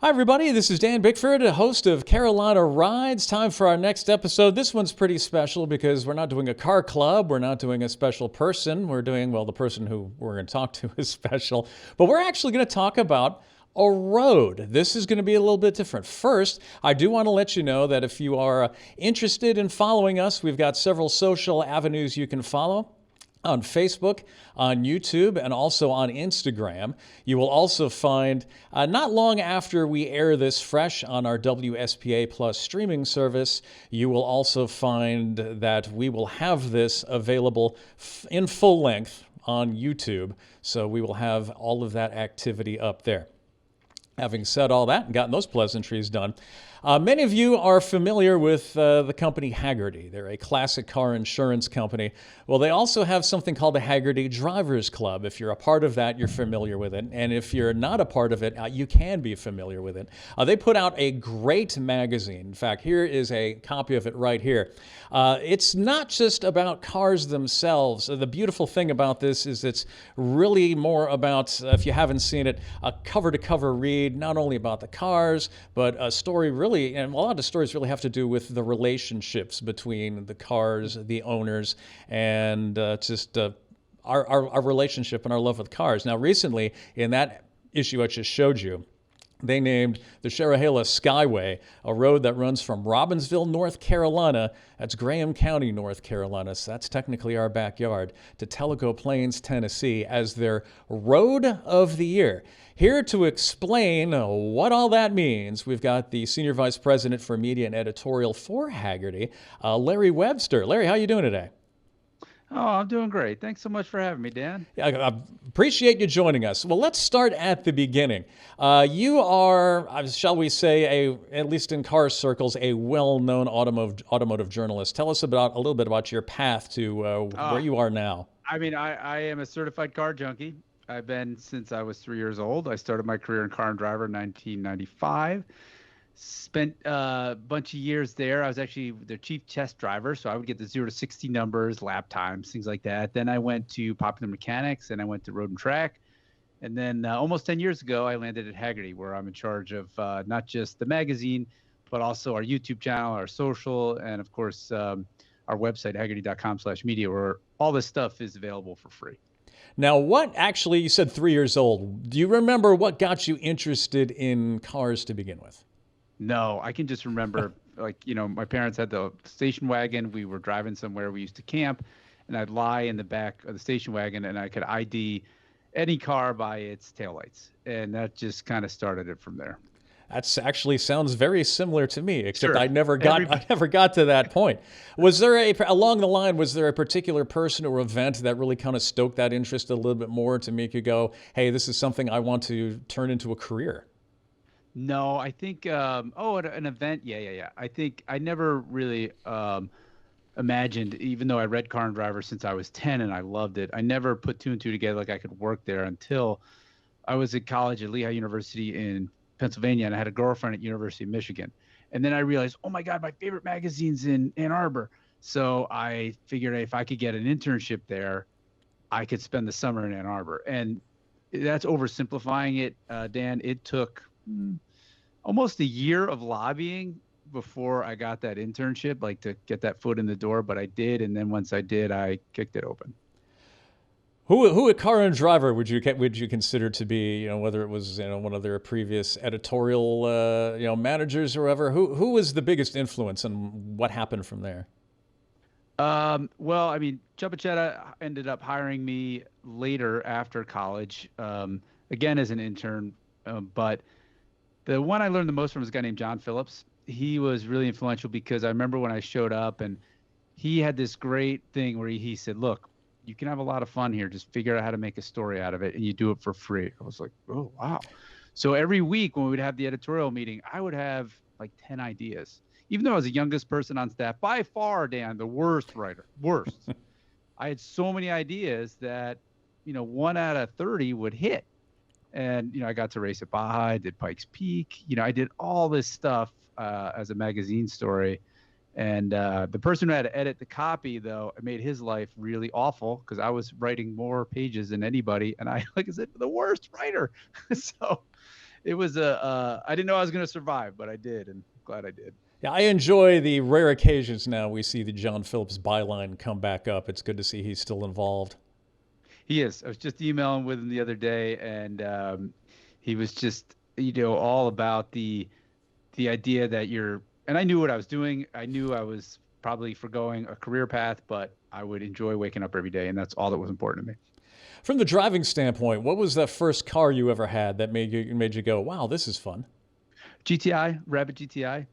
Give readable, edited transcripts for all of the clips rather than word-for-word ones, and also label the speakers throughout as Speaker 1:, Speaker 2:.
Speaker 1: Hi, everybody. This is Dan Bickford, a host of Carolina Rides. Time for our next episode. This one's pretty special because we're not doing a car club. We're not doing a special person. We're doing, well, the person who we're going to talk to is special. But we're actually going to talk about a road. This is going to be a little bit different. First, I do want to let you know that if you are interested in following us, we've got several social avenues you can follow on Facebook, on YouTube, and also on Instagram. You will also find, not long after we air this fresh on our WSPA Plus streaming service, you will also find that we will have this available in full length on YouTube. So we will have all of that activity up there. Having said all that and gotten those pleasantries done, many of you are familiar with the company Hagerty. They're a classic car insurance company. Well, they also have something called the Hagerty Drivers Club. If you're a part of that, you're familiar with it. And if you're not a part of it, you can be familiar with it. They put out a great magazine. In fact, here is a copy of it right here. It's not just about cars themselves. The beautiful thing about this is it's really more about, if you haven't seen it, a cover-to-cover read, not only about the cars, but a story really, and a lot of stories really have to do with the relationships between the cars, the owners, and our relationship and our love with cars. Now, recently, in that issue I just showed you, they named the Cherohala Skyway, a road that runs from Robbinsville, North Carolina, that's Graham County, North Carolina, so that's technically our backyard, to Tellico Plains, Tennessee, as their Road of the Year. Here to explain what all that means, we've got the Senior Vice President for Media and Editorial for Hagerty, Larry Webster. Larry, how are you doing today?
Speaker 2: Oh, I'm doing great. Thanks so much for having me, Dan.
Speaker 1: Yeah, I appreciate you joining us. Well, let's start at the beginning. You are, shall we say, at least in car circles, a well-known automotive journalist. Tell us about a little bit about your path to where
Speaker 2: Ah,
Speaker 1: you are now.
Speaker 2: I am a certified car junkie. I've been since I was 3 years old. I started my career in car and driver in 1995. Spent a bunch of years there. I was actually their chief test driver, so I would get the 0 to 60 numbers, lap times, things like that. Then I went to Popular Mechanics, and I went to Road and Track. And then almost 10 years ago, I landed at Hagerty, where I'm in charge of not just the magazine, but also our YouTube channel, our social, and of course, our website, hagerty.com/media, where all this stuff is available for free.
Speaker 1: Now, what actually, you said 3 years old. Do you remember what got you interested in cars to begin with?
Speaker 2: No, I can just remember, my parents had the station wagon. We were driving somewhere. We used to camp, and I'd lie in the back of the station wagon, and I could ID any car by its taillights. And that just kind of started it from there.
Speaker 1: That's actually sounds very similar to me, except
Speaker 2: Sure.
Speaker 1: I never got
Speaker 2: Every
Speaker 1: I never got to that point. Was there along the line, was there a particular person or event that really kind of stoked that interest a little bit more to make you go, "Hey, this is something I want to turn into a career"?
Speaker 2: No, I think at an event, yeah. I think I never really imagined, even though I read Car and Driver since I was 10 and I loved it, I never put two and two together like I could work there until I was at college at Lehigh University in Pennsylvania, and I had a girlfriend at University of Michigan. And then I realized, oh my God, my favorite magazine's in Ann Arbor. So I figured if I could get an internship there, I could spend the summer in Ann Arbor. And that's oversimplifying it, Dan. It took almost a year of lobbying before I got that internship, like to get that foot in the door. But I did, and then once I did, I kicked it open.
Speaker 1: Who a car and driver would you consider to be, whether it was, one of their previous editorial managers or whatever? Who was the biggest influence and what happened from there?
Speaker 2: Well, I mean, Chupachetta ended up hiring me later after college, again as an intern. But the one I learned the most from was a guy named John Phillips. He was really influential because I remember when I showed up, and he had this great thing where he said, "Look, you can have a lot of fun here. Just figure out how to make a story out of it, and you do it for free." I was like, "Oh, wow." So every week when we would have the editorial meeting, I would have like 10 ideas. Even though I was the youngest person on staff, by far, Dan, the worst writer, worst. I had so many ideas that, 1 out of 30 would hit. And, I got to race at Baja, I did Pikes Peak. I did all this stuff as a magazine story. And the person who had to edit the copy, though, it made his life really awful because I was writing more pages than anybody. And I, like I said, the worst writer. So it was I didn't know I was going to survive, but I did, and glad I did.
Speaker 1: Yeah, I enjoy the rare occasions now we see the John Phillips byline come back up. It's good to see he's still involved.
Speaker 2: He is. I was just emailing with him the other day, and he was just, all about the idea that and I knew what I was doing. I knew I was probably foregoing a career path, but I would enjoy waking up every day, and that's all that was important to me.
Speaker 1: From the driving standpoint, what was that first car you ever had that made you go, "Wow, this is fun"?
Speaker 2: GTI, Rabbit GTI.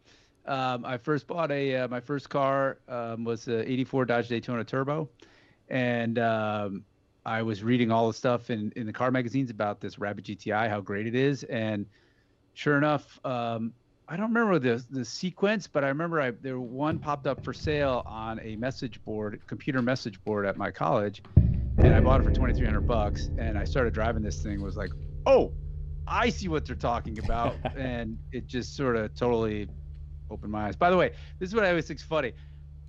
Speaker 2: I first bought my first car was a '84 Dodge Daytona Turbo, and I was reading all the stuff in the car magazines about this Rabbit GTI, how great it is, and sure enough, I don't remember the sequence, but I remember there one popped up for sale on a message board, computer message board at my college, and I bought it for $2,300, and I started driving this thing. Was like, oh, I see what they're talking about, and it just sort of totally opened my eyes. By the way, this is what I always think's funny.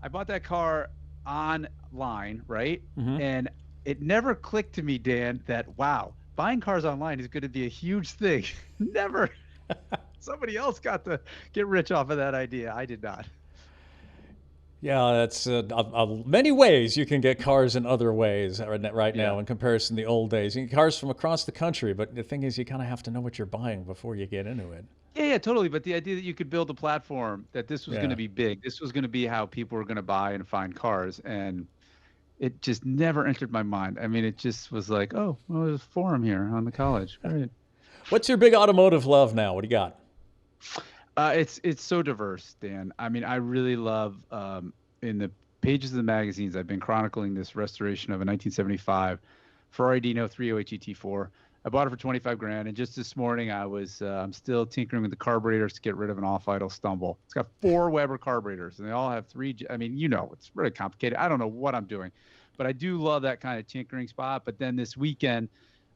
Speaker 2: I bought that car online, right?
Speaker 1: Mm-hmm.
Speaker 2: And it never clicked to me, Dan, that wow, buying cars online is going to be a huge thing. Never. Somebody else got to get rich off of that idea. I did not.
Speaker 1: Yeah, that's many ways you can get cars in other ways right now
Speaker 2: Yeah.
Speaker 1: in comparison to the old days. You can get cars from across the country, but the thing is, you kind of have to know what you're buying before you get into it.
Speaker 2: Yeah, totally. But the idea that you could build a platform, that this was going
Speaker 1: Yeah.
Speaker 2: to be big, this was going to be how people were going to buy and find cars, and it just never entered my mind. I mean, it just was like, oh, well, there's a forum here on the college. Great.
Speaker 1: What's your big automotive love now? What do you got?
Speaker 2: It's so diverse, Dan. I mean, I really love in the pages of the magazines, I've been chronicling this restoration of a 1975 Ferrari Dino 308 GT4. I bought it for 25 grand, and just this morning I'm still tinkering with the carburetors to get rid of an off-idle stumble. It's got 4 Weber carburetors, and they all have 3. I mean, it's really complicated. I don't know what I'm doing, but I do love that kind of tinkering spot. But then this weekend,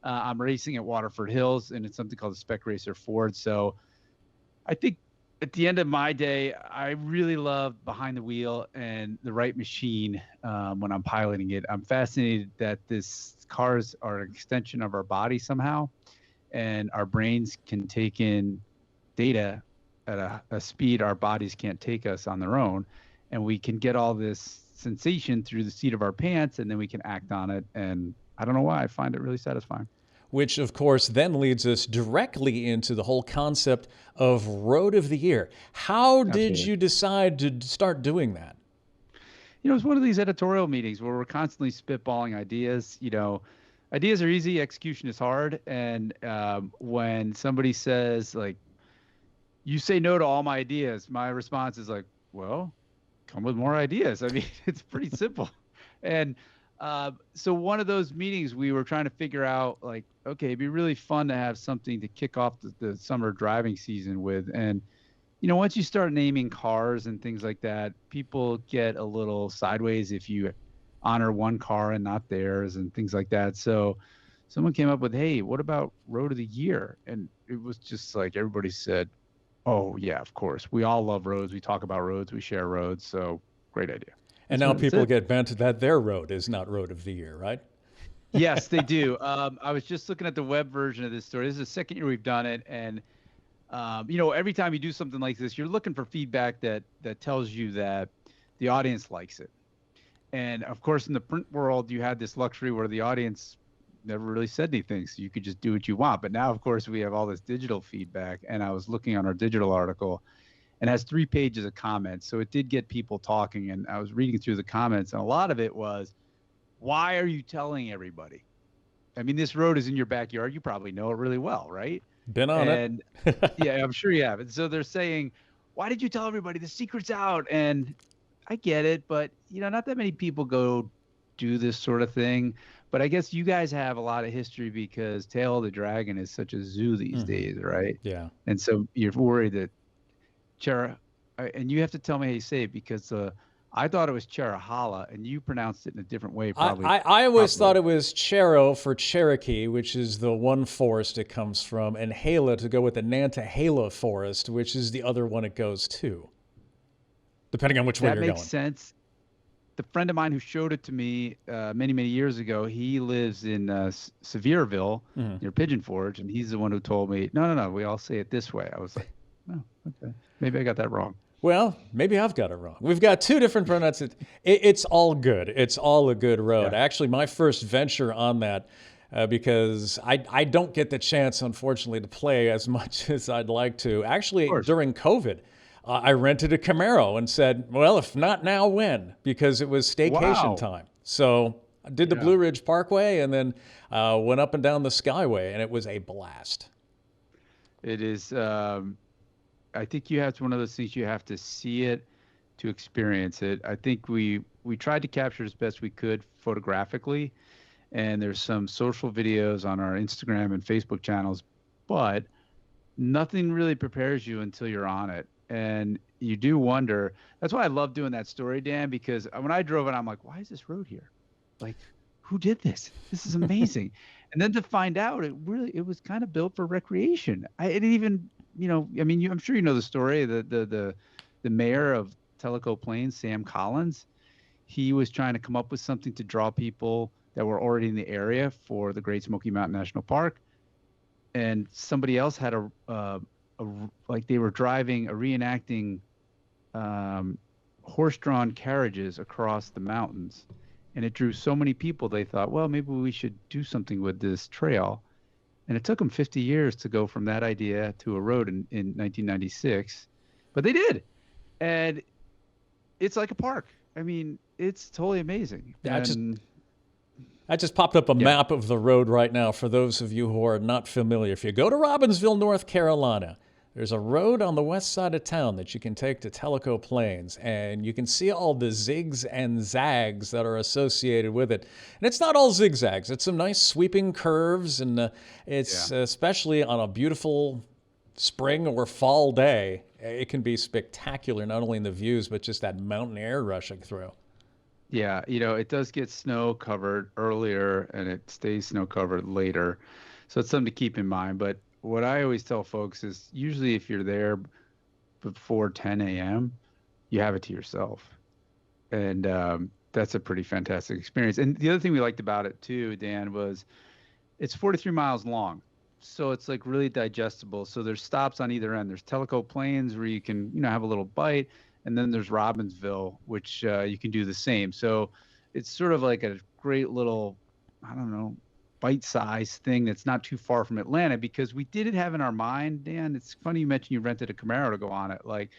Speaker 2: I'm racing at Waterford Hills, and it's something called the Spec Racer Ford. So I think at the end of my day, I really love behind the wheel and the right machine when I'm piloting it. I'm fascinated that cars are an extension of our body somehow, and our brains can take in data at a speed our bodies can't take us on their own, and we can get all this sensation through the seat of our pants, and then we can act on it. And I don't know why, I find it really satisfying.
Speaker 1: Which, of course, then leads us directly into the whole concept of Road of the Year. How did
Speaker 2: Absolutely.
Speaker 1: you decide to start doing that?
Speaker 2: It's one of these editorial meetings where we're constantly spitballing ideas. Ideas are easy, execution is hard. And when somebody says, like, you say no to all my ideas, my response is like, well, come with more ideas. I mean, it's pretty simple. And so one of those meetings, we were trying to figure out, like, okay, it'd be really fun to have something to kick off the summer driving season with. And, once you start naming cars and things like that, people get a little sideways if you honor one car and not theirs and things like that. So someone came up with, hey, what about Road of the Year? And it was just like everybody said, oh, yeah, of course. We all love roads. We talk about roads. We share roads. So great idea.
Speaker 1: And now people get bent that their road is not Road of the Year, right?
Speaker 2: Yes, they do. I was just looking at the web version of this story. This is the second year we've done it. And, every time you do something like this, you're looking for feedback that tells you that the audience likes it. And, of course, in the print world, you had this luxury where the audience never really said anything. So you could just do what you want. But now, of course, we have all this digital feedback. And I was looking on our digital article, and has 3 pages of comments. So it did get people talking, and I was reading through the comments, and a lot of it was, why are you telling everybody? I mean, this road is in your backyard. You probably know it really well, right?
Speaker 1: Been on
Speaker 2: And
Speaker 1: it.
Speaker 2: yeah, I'm sure you have. And so they're saying, why did you tell everybody? The secret's out. And I get it, but not that many people go do this sort of thing. But I guess you guys have a lot of history because Tail of the Dragon is such a zoo these days, right?
Speaker 1: Yeah.
Speaker 2: And so you're worried that and you have to tell me how you say it, because I thought it was Cherohala, and you pronounced it in a different way, probably.
Speaker 1: I always thought it was Chero for Cherokee, which is the one forest it comes from, and Hala to go with the Nantahala forest, which is the other one it goes to, depending on which way
Speaker 2: That
Speaker 1: you're
Speaker 2: makes
Speaker 1: going.
Speaker 2: sense. the friend of mine who showed it to me many, many years ago, he lives in Sevierville
Speaker 1: Mhm.
Speaker 2: near Pigeon Forge, and he's the one who told me, no, no, no, we all say it this way. I was like, oh, okay, maybe I got that wrong.
Speaker 1: Well, maybe I've got it wrong. We've got two different pronunciations. It's all good. It's all a good road.
Speaker 2: Yeah,
Speaker 1: Actually, my first venture on that, because I don't get the chance, unfortunately, to play as much as I'd like to.
Speaker 2: of
Speaker 1: Actually,
Speaker 2: course.
Speaker 1: during COVID, I rented a Camaro and said, well, if not now, when? Because it was staycation
Speaker 2: Wow.
Speaker 1: time. So I did the
Speaker 2: Yeah,
Speaker 1: Blue Ridge Parkway and then went up and down the Skyway, and it was a blast.
Speaker 2: it is. I think you have to one of those things you have to see it to experience it. I think we tried to capture as best we could photographically, and there's some social videos on our Instagram and Facebook channels, but nothing really prepares you until you're on it. And you do wonder. That's why I love doing that story, Dan, because when I drove it, I'm like, why is this road here? Like, who did this? This is amazing. And then to find out, it was kind of built for recreation. It even, I mean, I'm sure you know the story. The mayor of Tellico Plains, Sam Collins, he was trying to come up with something to draw people that were already in the area for the Great Smoky Mountain National Park, and somebody else had a like they were driving a reenacting um, horse-drawn carriages across the mountains, and it drew so many people they thought, well, maybe we should do something with this trail. And it took them 50 years to go from that idea to a road in 1996, but they did, and it's like a park. I mean, it's totally amazing.
Speaker 1: I just
Speaker 2: And
Speaker 1: I just popped up a
Speaker 2: yeah,
Speaker 1: map of the road right now for those of you who are not familiar. If you go to Robbinsville, North Carolina, there's a road on the west side of town that you can take to Tellico Plains, and you can see all the zigs and zags that are associated with it. And it's not all zigzags, it's some nice sweeping curves, and
Speaker 2: yeah.
Speaker 1: it's especially on a beautiful spring or fall day, it can be spectacular, not only in the views, but just that mountain air rushing through.
Speaker 2: Yeah, it does get snow covered earlier and it stays snow covered later. So it's something to keep in mind. But what I always tell folks is usually if you're there before 10 a.m., you have it to yourself. And that's a pretty fantastic experience. And the other thing we liked about it too, Dan, was it's 43 miles long. So it's like really digestible. So there's stops on either end. There's Tellico Plains where you can, have a little bite, and then there's Robbinsville, which you can do the same. So it's sort of like a great little, I don't know, bite-sized thing that's not too far from Atlanta, because we did have in our mind, Dan. It's funny you mentioned you rented a Camaro to go on it. Like,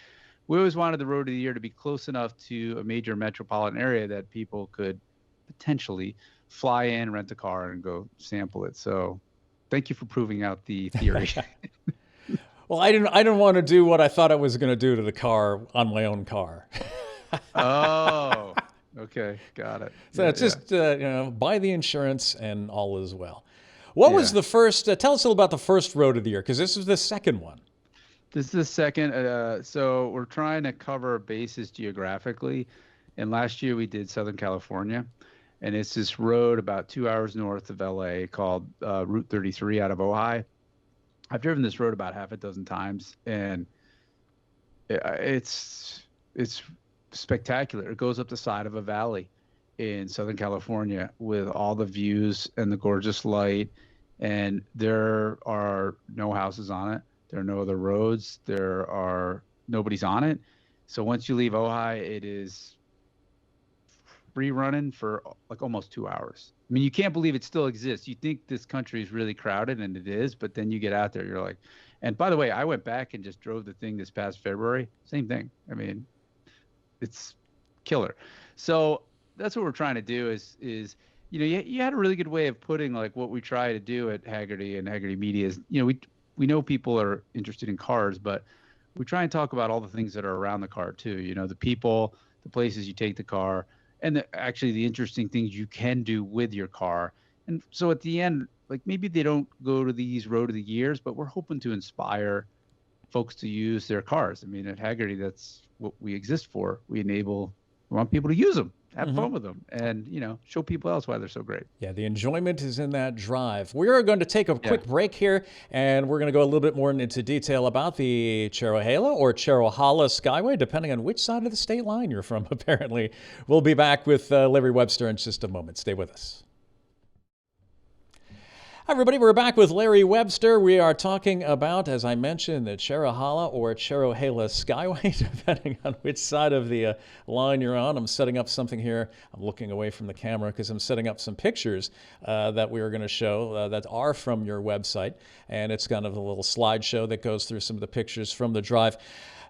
Speaker 2: we always wanted the road of the year to be close enough to a major metropolitan area that people could potentially fly in, rent a car, and go sample it. So thank you for proving out the theory.
Speaker 1: Well, I didn't want to do what I thought I was going to do to the car on my own car.
Speaker 2: Oh, okay. Got it.
Speaker 1: So
Speaker 2: Yeah,
Speaker 1: it's
Speaker 2: yeah.
Speaker 1: just buy the insurance and all is well. What was
Speaker 2: Yeah.
Speaker 1: the first? Tell us a little about the first road of the year, because this was the second one.
Speaker 2: This is the second. So we're trying to cover bases geographically. And last year we did Southern California. And it's this road about 2 hours north of LA called Route 33 out of Ojai. I've driven this road about half a dozen times, and it's spectacular. It goes up the side of a valley in Southern California with all the views and the gorgeous light. And there are no houses on it. There are no other roads. Nobody's on it. So once you leave Ojai, it is free running for like almost 2 hours. I mean, you can't believe it still exists. You think this country is really crowded, and it is, but then you get out there, you're like, and by the way, I went back and just drove the thing this past February. Same thing. I mean, it's killer. So that's what we're trying to do you had a really good way of putting like what we try to do at Haggerty and Haggerty Media is, we know people are interested in cars, but we try and talk about all the things that are around the car too. The people, the places you take the car, and actually the interesting things you can do with your car. And so at the end, like maybe they don't go to these road of the years, but we're hoping to inspire folks to use their cars. I mean, at Haggerty, that's what we exist for. We enable We want people to use them, have fun with them, and show people else why they're so great.
Speaker 1: Yeah, the enjoyment is in that drive. We are going to take a
Speaker 2: Yeah.
Speaker 1: quick break here, and we're going to go a little bit more into detail about the Cherohala or Cherohala Skyway, depending on which side of the state line you're from, apparently. We'll be back with Larry Webster in just a moment. Stay with us. Hi, everybody. We're back with Larry Webster. We are talking about, as I mentioned, the Cherohala or Cherohala Skyway, depending on which side of the line you're on. I'm setting up something here. I'm looking away from the camera because I'm setting up some pictures that we are going to show that are from your website. And it's kind of a little slideshow that goes through some of the pictures from the drive.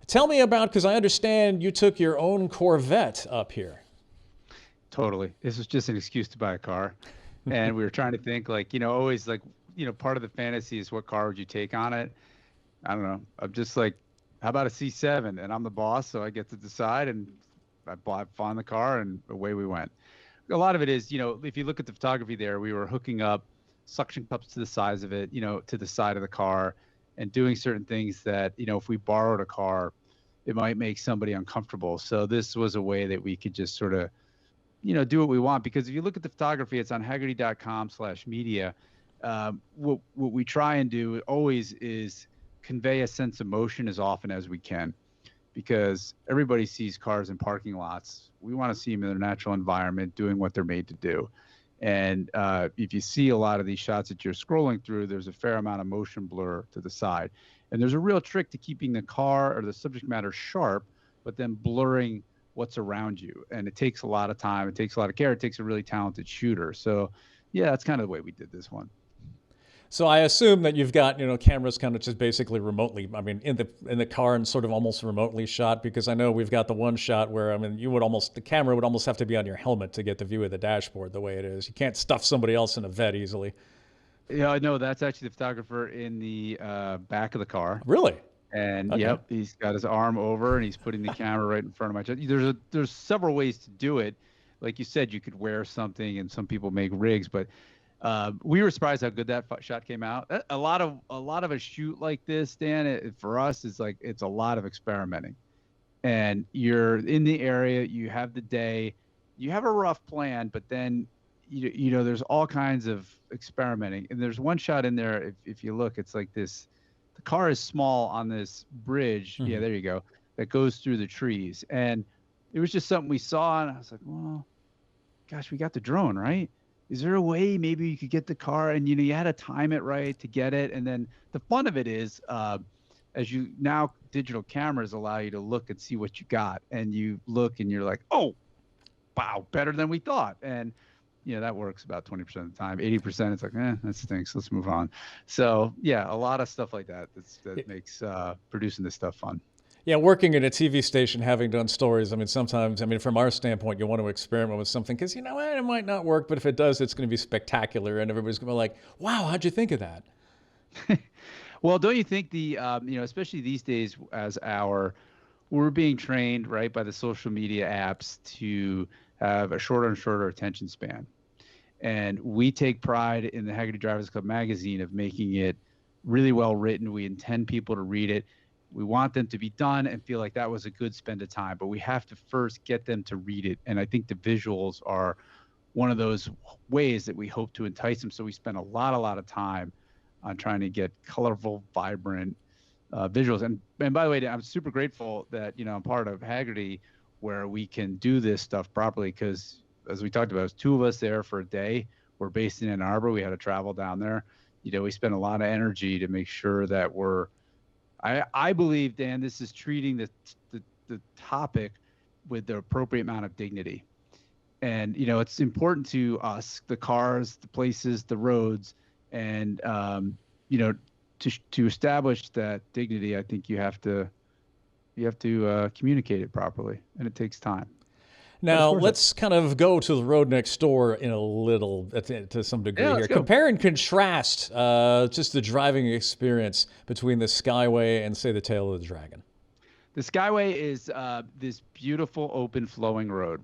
Speaker 1: Tell me about, because I understand you took your own Corvette up here.
Speaker 2: Totally. This was just an excuse to buy a car. And we were trying to think always part of the fantasy is what car would you take on it? I don't know. I'm just like, how about a C7? And I'm the boss, so I get to decide. And I found the car and away we went. A lot of it is, if you look at the photography there, we were hooking up suction cups to the sides of it, to the side of the car and doing certain things that, if we borrowed a car, it might make somebody uncomfortable. So this was a way that we could just sort of do what we want, because if you look at the photography, it's on Hagerty.com/media. What we try and do always is convey a sense of motion as often as we can, because everybody sees cars in parking lots. We want to see them in their natural environment doing what they're made to do. And if you see a lot of these shots that you're scrolling through, there's a fair amount of motion blur to the side. And there's a real trick to keeping the car or the subject matter sharp, but then blurring what's around you. And it takes a lot of time. It takes a lot of care. It takes a really talented shooter. So yeah, that's kind of the way we did this one.
Speaker 1: So I assume that you've got, cameras kind of just basically remotely, in the car and sort of almost remotely shot, because I know we've got the one shot where, the camera would almost have to be on your helmet to get the view of the dashboard the way it is. You can't stuff somebody else in a vet easily.
Speaker 2: Yeah, no, that's actually the photographer in the back of the car.
Speaker 1: Really?
Speaker 2: And
Speaker 1: Okay.
Speaker 2: Yep, he's got his arm over and he's putting the camera right in front of my chest. There's several ways to do it. Like you said, you could wear something, and some people make rigs, but we were surprised how good that shot came out. A lot of a shoot like this, Dan, for us is like, it's a lot of experimenting. And you're in the area, you have the day, you have a rough plan, but then there's all kinds of experimenting. And there's one shot in there, if you look, it's like this. The car is small on this bridge.
Speaker 1: Mm-hmm.
Speaker 2: Yeah, there you go. That goes through the trees. And it was just something we saw. And I was like, well, gosh, we got the drone, right? Is there a way maybe you could get the car and, you had to time it right to get it. And then the fun of it is, digital cameras allow you to look and see what you got. And you look and you're like, oh, wow, better than we thought. And that works about 20% of the time. 80%, it's like, that stinks. Let's move on. So yeah, a lot of stuff like that makes producing this stuff fun.
Speaker 1: Yeah, working in a TV station, having done stories, sometimes, from our standpoint, you want to experiment with something because, it might not work, but if it does, it's going to be spectacular, and everybody's going to be like, wow, how'd you think of that?
Speaker 2: Well, don't you think especially these days, we're being trained, right, by the social media apps to have a shorter and shorter attention span. And we take pride in the Hagerty Drivers Club magazine of making it really well written. We intend people to read it. We want them to be done and feel like that was a good spend of time, but we have to first get them to read it. And I think the visuals are one of those ways that we hope to entice them. So we spend a lot of time on trying to get colorful, vibrant visuals. And by the way, I'm super grateful that, I'm part of Hagerty, where we can do this stuff properly, because as we talked about, it was two of us there for a day. We're based in Ann Arbor. We had to travel down there. We spent a lot of energy to make sure that I believe, Dan, this is treating the topic with the appropriate amount of dignity. And, it's important to us, the cars, the places, the roads, and, to establish that dignity, I think you have to communicate it properly, and it takes time.
Speaker 1: Now, let's kind of go to the road next door in a little, to some degree here. Compare and contrast just the driving experience between the Skyway and, say, the Tail of the Dragon.
Speaker 2: The Skyway is this beautiful, open, flowing road.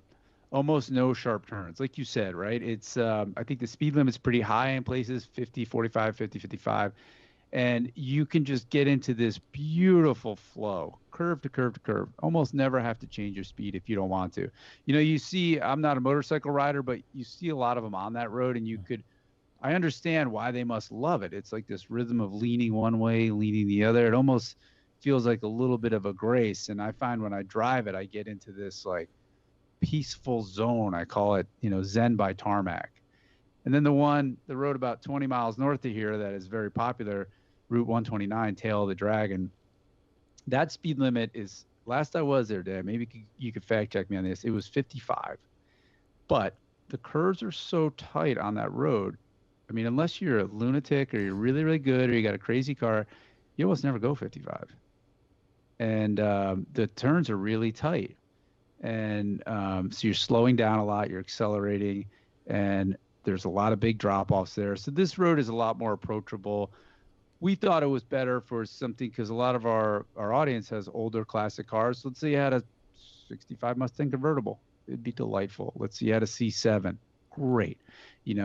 Speaker 2: Almost no sharp turns. Like you said, right? It's I think the speed limit's pretty high in places, 50, 45, 50, 55. And you can just get into this beautiful flow, curve to curve to curve. Almost never have to change your speed if you don't want to. You see, I'm not a motorcycle rider, but you see a lot of them on that road, and I understand why they must love it. It's like this rhythm of leaning one way, leaning the other. It almost feels like a little bit of a grace. And I find when I drive it, I get into this like peaceful zone. I call it, Zen by tarmac. And then the road about 20 miles north of here that is very popular, Route 129, Tail of the Dragon. That speed limit is, last I was there, Dad, maybe you could fact check me on this, it was 55. But the curves are so tight on that road. I mean, unless you're a lunatic or you're really, really good or you got a crazy car, you almost never go 55. And the turns are really tight. And so you're slowing down a lot, you're accelerating, and there's a lot of big drop-offs there. So this road is a lot more approachable. We thought it was better for something because a lot of our audience has older classic cars. Let's say you had a 65 Mustang convertible. It'd be delightful. Let's say you had a C7. Great.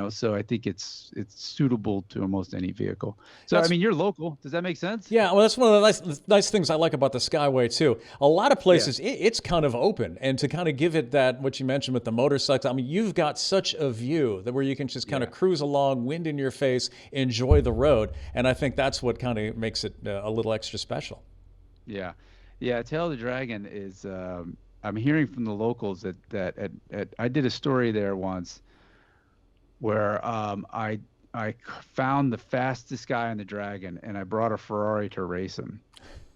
Speaker 2: So I think it's suitable to almost any vehicle. So, I mean, you're local. Does that make sense?
Speaker 1: Yeah, well, that's one of the nice things I like about the Skyway, too. A lot of places, it's kind of open. And to kind of give it that, what you mentioned with the motorcycles, I mean, you've got such a view that where you can just kind of cruise along, wind in your face, enjoy the road. And I think that's what kind of makes it a little extra special.
Speaker 2: Yeah. Yeah, Tail of the Dragon is, I'm hearing from the locals that I did a story there once where I found the fastest guy on the Dragon, and I brought a Ferrari to race him.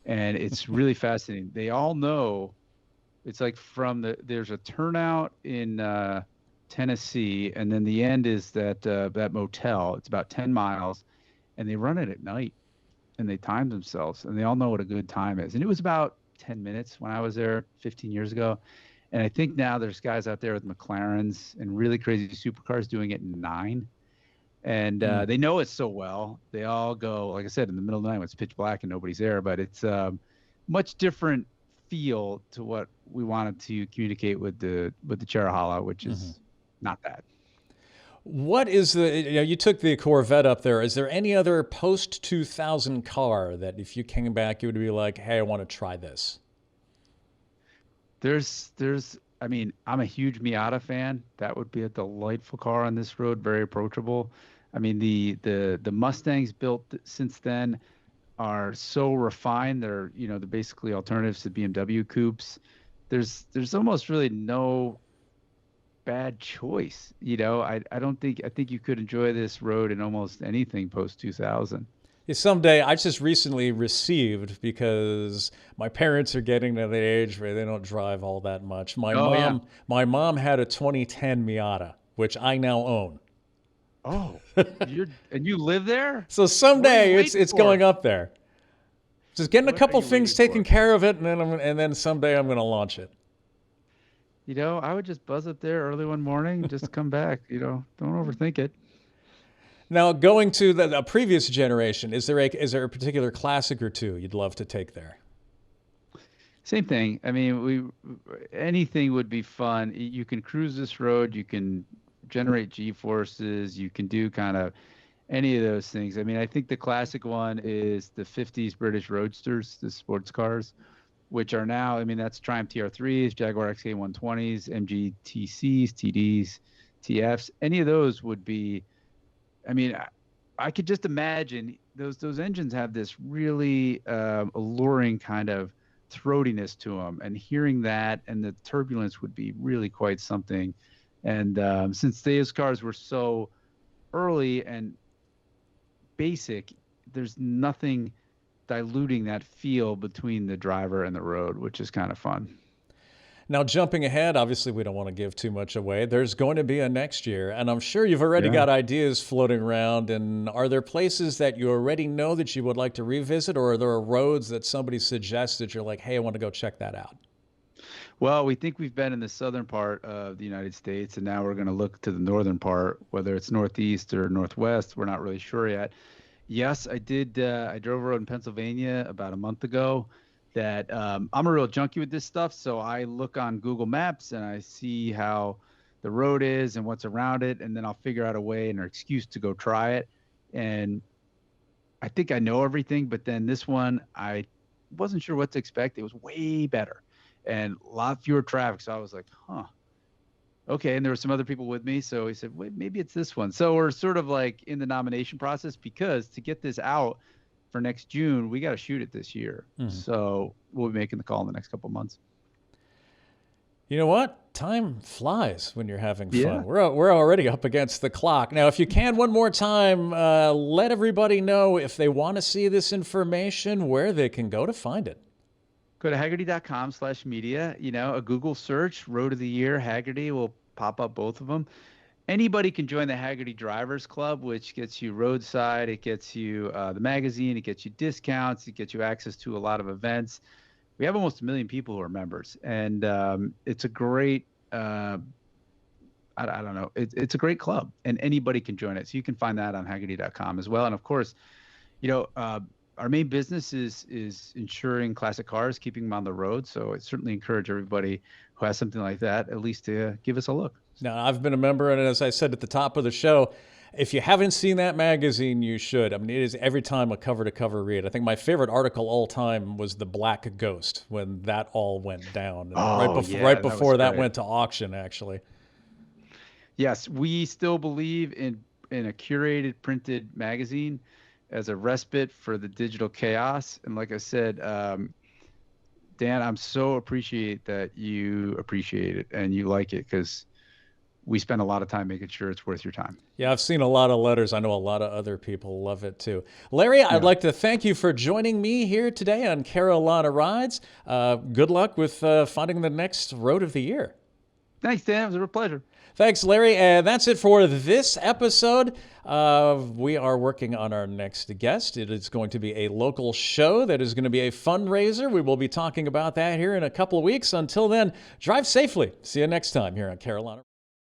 Speaker 2: And it's really fascinating. They all know it's like there's a turnout in Tennessee, and then the end is that motel. It's about 10 miles, and they run it at night, and they time themselves, and they all know what a good time is. And it was about 10 minutes when I was there 15 years ago. And I think now there's guys out there with McLarens and really crazy supercars doing it in 9. And they know it so well. They all go, like I said, in the middle of the night when it's pitch black and nobody's there. But it's much different feel to what we wanted to communicate with the Cherohala, which is not that.
Speaker 1: What is you took the Corvette up there. Is there any other post-2000 car that if you came back, you would be like, hey, I want to try this?
Speaker 2: I mean, I'm a huge Miata fan. That would be a delightful car on this road, very approachable. I mean, the Mustangs built since then are so refined. They're basically alternatives to BMW coupes. There's almost really no bad choice. I think you could enjoy this road in almost anything post 2000.
Speaker 1: Someday, I just recently received, because my parents are getting to the age where they don't drive all that much. My mom had a 2010 Miata, which I now own.
Speaker 2: Oh, and you live there?
Speaker 1: So someday it's going up there. Just getting a couple things taken care of it, and then someday I'm going to launch it.
Speaker 2: I would just buzz up there early one morning, just come back. Don't overthink it.
Speaker 1: Now, going to the previous generation, is there a particular classic or two you'd love to take there?
Speaker 2: Same thing. I mean, anything would be fun. You can cruise this road. You can generate G-forces. You can do kind of any of those things. I mean, I think the classic one is the 50s British Roadsters, the sports cars, which are now, I mean, that's Triumph TR3s, Jaguar XK120s, MGTCs, TDs, TFs. Any of those would be, I mean, I could just imagine those engines have this really alluring kind of throatiness to them, and hearing that and the turbulence would be really quite something. And since those cars were so early and basic, there's nothing diluting that feel between the driver and the road, which is kind of fun.
Speaker 1: Now, jumping ahead, obviously we don't want to give too much away. There's going to be a next year, and I'm sure you've already got ideas floating around. And are there places that you already know that you would like to revisit, or are there roads that somebody suggested you're like, hey, I want to go check that out?
Speaker 2: Well, we think we've been in the southern part of the United States, and now we're going to look to the northern part, whether it's northeast or northwest. We're not really sure yet. Yes, I did. I drove a road in Pennsylvania about a month ago. That I'm a real junkie with this stuff, so I look on Google Maps and I see how the road is and what's around it, and then I'll figure out a way and an excuse to go try it. And I think I know everything, but then this one, I wasn't sure what to expect. It was way better and a lot fewer traffic. So I was like, huh, okay. And there were some other people with me. So he said, wait, maybe it's this one. So we're sort of like in the nomination process, because to get this out for next June, we got to shoot it this year. So we'll be making the call in the next couple of months.
Speaker 1: You know what? Time flies when you're having fun.
Speaker 2: Yeah.
Speaker 1: We're already up against the clock. Now, if you can, one more time, let everybody know if they want to see this information, where they can go to find it.
Speaker 2: Go to Hagerty.com/media. A Google search, Road of the Year, Hagerty, will pop up both of them. Anybody can join the Hagerty Drivers Club, which gets you roadside. It gets you the magazine. It gets you discounts. It gets you access to a lot of events. We have almost 1 million people who are members, and it's a great, I don't know, it's a great club, and anybody can join it. So you can find that on Hagerty.com as well. And of course, our main business is insuring classic cars, keeping them on the road. So I certainly encourage everybody who has something like that at least to give us a look.
Speaker 1: Now, I've been a member, and as I said at the top of the show, if you haven't seen that magazine, you should. I mean, it is every time a cover-to-cover read. I think my favorite article all time was The Black Ghost, when that all went down. Right before that went to auction, actually.
Speaker 2: Yes, we still believe in a curated printed magazine as a respite for the digital chaos. And like I said, Dan, I'm so appreciate that you appreciate it and you like it, because we spend a lot of time making sure it's worth your time.
Speaker 1: Yeah, I've seen a lot of letters. I know a lot of other people love it too. Larry, I'd like to thank you for joining me here today on Carolina Rides. Good luck with finding the next Road of the Year.
Speaker 2: Thanks, Dan. It was a real pleasure.
Speaker 1: Thanks, Larry. And that's it for this episode. We are working on our next guest. It is going to be a local show that is going to be a fundraiser. We will be talking about that here in a couple of weeks. Until then, drive safely. See you next time here on Carolina.